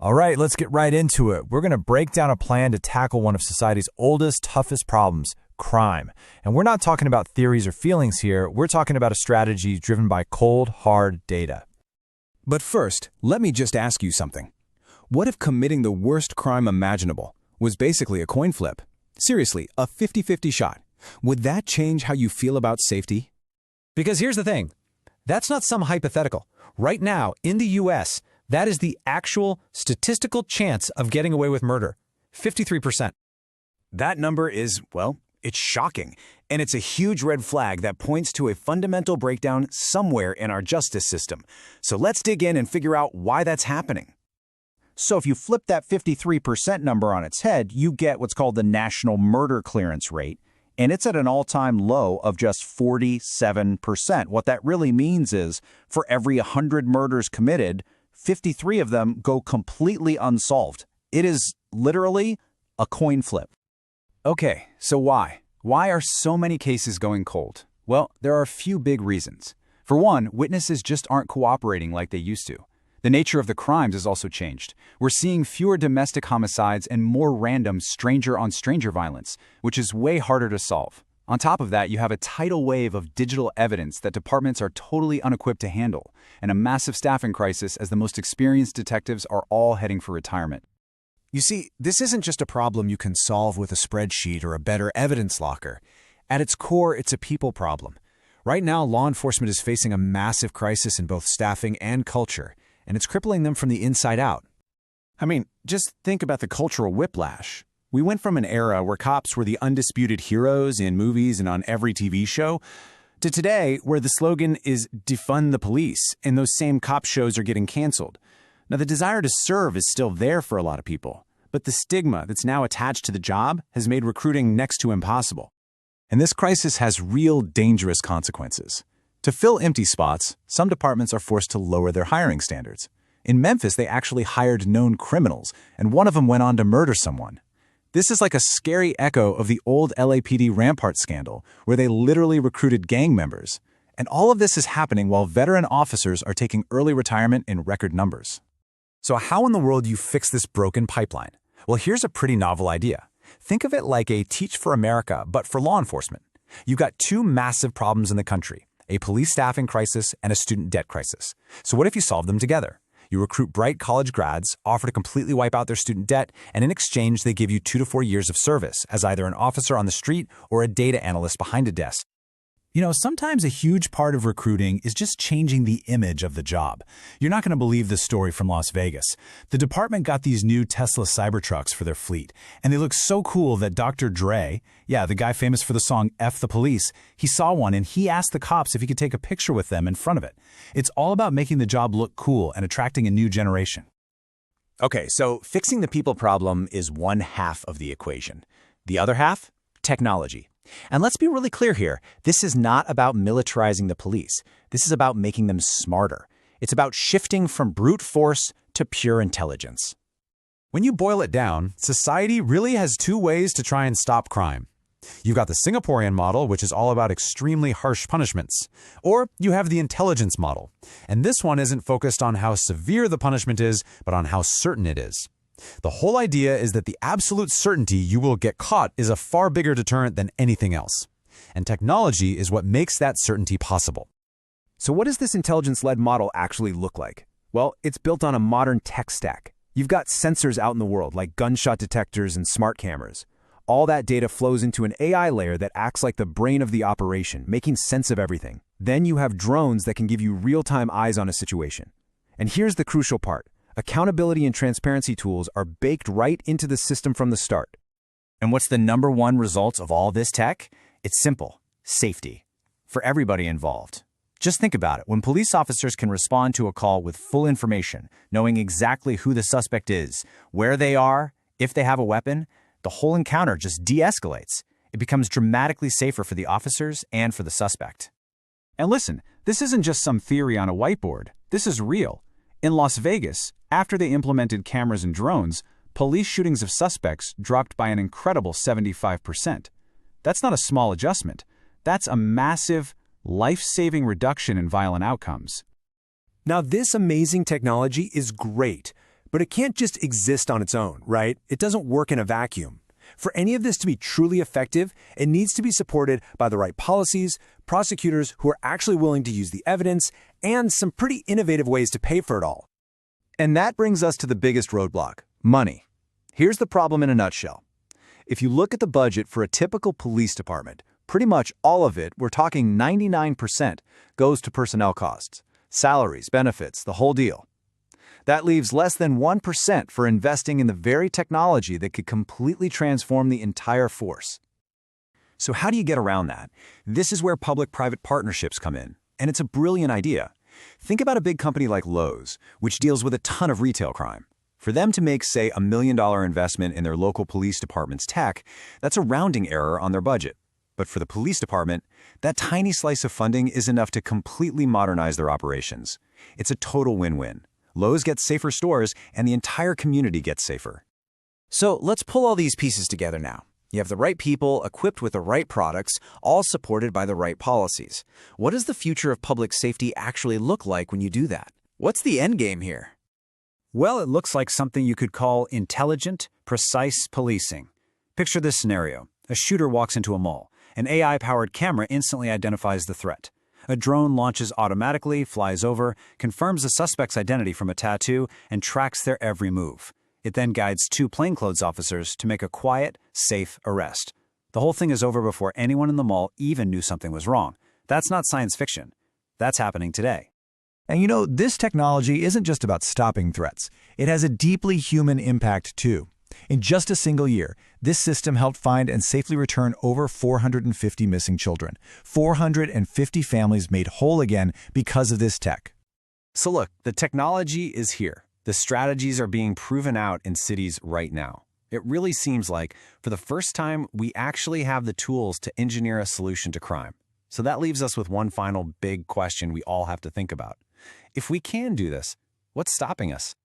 All right, let's get right into it. We're going to break down a plan to tackle one of society's oldest, toughest problems, crime. And we're not talking about theories or feelings here. We're talking about a strategy driven by cold, hard data. But first, let me just ask you something. What if committing the worst crime imaginable was basically a coin flip? Seriously, a 50-50 shot. Would that change how you feel about safety? Because here's the thing. That's not some hypothetical. Right now, in the U.S., that is the actual statistical chance of getting away with murder. 53%. That number is, well, it's shocking. And it's a huge red flag that points to a fundamental breakdown somewhere in our justice system. So let's dig in and figure out why that's happening. So if you flip that 53% number on its head, you get what's called the national murder clearance rate. And it's at an all-time low of just 47%. What that really means is for every 100 murders committed, 53 of them go completely unsolved. It is literally a coin flip. Okay, so why? Why are so many cases going cold? Well, there are a few big reasons. For one, witnesses just aren't cooperating like they used to. The nature of the crimes has also changed. We're seeing fewer domestic homicides and more random stranger-on-stranger violence, which is way harder to solve. On top of that, you have a tidal wave of digital evidence that departments are totally unequipped to handle, and a massive staffing crisis as the most experienced detectives are all heading for retirement. You see, this isn't just a problem you can solve with a spreadsheet or a better evidence locker. At its core, it's a people problem. Right now, law enforcement is facing a massive crisis in both staffing and culture, and it's crippling them from the inside out. I mean, just think about the cultural whiplash. We went from an era where cops were the undisputed heroes in movies and on every TV show, to today where the slogan is defund the police, and those same cop shows are getting canceled. Now, the desire to serve is still there for a lot of people, but the stigma that's now attached to the job has made recruiting next to impossible. And this crisis has real dangerous consequences. To fill empty spots, some departments are forced to lower their hiring standards. In Memphis, they actually hired known criminals, and one of them went on to murder someone. This is like a scary echo of the old LAPD Rampart scandal, where they literally recruited gang members. And all of this is happening while veteran officers are taking early retirement in record numbers. So how in the world do you fix this broken pipeline? Well, here's a pretty novel idea. Think of it like a Teach for America, but for law enforcement. You've got two massive problems in the country, a police staffing crisis and a student debt crisis. So what if you solve them together? You recruit bright college grads, offer to completely wipe out their student debt, and in exchange they give you 2 to 4 years of service as either an officer on the street or a data analyst behind a desk. You know, sometimes a huge part of recruiting is just changing the image of the job. You're not going to believe this story from Las Vegas. The department got these new Tesla Cybertrucks for their fleet, and they look so cool that Dr. Dre, the guy famous for the song F the Police, he saw one and he asked the cops if he could take a picture with them in front of it. It's all about making the job look cool and attracting a new generation. Okay, so fixing the people problem is one half of the equation. The other half? Technology. And let's be really clear here. This is not about militarizing the police. This is about making them smarter. It's about shifting from brute force to pure intelligence. When you boil it down, society really has two ways to try and stop crime. You've got the Singaporean model, which is all about extremely harsh punishments. Or you have the intelligence model. And this one isn't focused on how severe the punishment is, but on how certain it is. The whole idea is that the absolute certainty you will get caught is a far bigger deterrent than anything else. And technology is what makes that certainty possible. So what does this intelligence-led model actually look like? Well, it's built on a modern tech stack. You've got sensors out in the world, like gunshot detectors and smart cameras. All that data flows into an AI layer that acts like the brain of the operation, making sense of everything. Then you have drones that can give you real-time eyes on a situation. And here's the crucial part. Accountability and transparency tools are baked right into the system from the start. And what's the number one result of all this tech? It's simple: safety. For everybody involved. Just think about it. When police officers can respond to a call with full information, knowing exactly who the suspect is, where they are, if they have a weapon, the whole encounter just de-escalates. It becomes dramatically safer for the officers and for the suspect. And listen, this isn't just some theory on a whiteboard. This is real. In Las Vegas, after they implemented cameras and drones, police shootings of suspects dropped by an incredible 75%. That's not a small adjustment. That's a massive, life-saving reduction in violent outcomes. Now, this amazing technology is great, But it can't just exist on its own, right? It doesn't work in a vacuum. For any of this to be truly effective, it needs to be supported by the right policies, prosecutors who are actually willing to use the evidence, and some pretty innovative ways to pay for it all. And that brings us to the biggest roadblock: money. Here's the problem in a nutshell. If you look at the budget for a typical police department, pretty much all of it, we're talking 99%, goes to personnel costs, salaries, benefits, the whole deal. That leaves less than 1% for investing in the very technology that could completely transform the entire force. So how do you get around that? This is where public-private partnerships come in, and it's a brilliant idea. Think about a big company like Lowe's, which deals with a ton of retail crime. For them to make, say, $1 million investment in their local police department's tech, that's a rounding error on their budget. But for the police department, that tiny slice of funding is enough to completely modernize their operations. It's a total win-win. Lowe's gets safer stores, and the entire community gets safer. So let's pull all these pieces together now. You have the right people equipped with the right products, all supported by the right policies. What does the future of public safety actually look like when you do that? What's the end game here? Well, it looks like something you could call intelligent, precise policing. Picture this scenario. A shooter walks into a mall. An AI-powered camera instantly identifies the threat. A drone launches automatically, flies over, confirms the suspect's identity from a tattoo, and tracks their every move. It then guides 2 plainclothes officers to make a quiet, safe arrest. The whole thing is over before anyone in the mall even knew something was wrong. That's not science fiction. That's happening today. And you know, this technology isn't just about stopping threats. It has a deeply human impact, too. In just a single year, this system helped find and safely return over 450 missing children. 450 families made whole again because of this tech. So look, the technology is here. The strategies are being proven out in cities right now. It really seems like, for the first time, we actually have the tools to engineer a solution to crime. So that leaves us with one final big question we all have to think about. If we can do this, what's stopping us?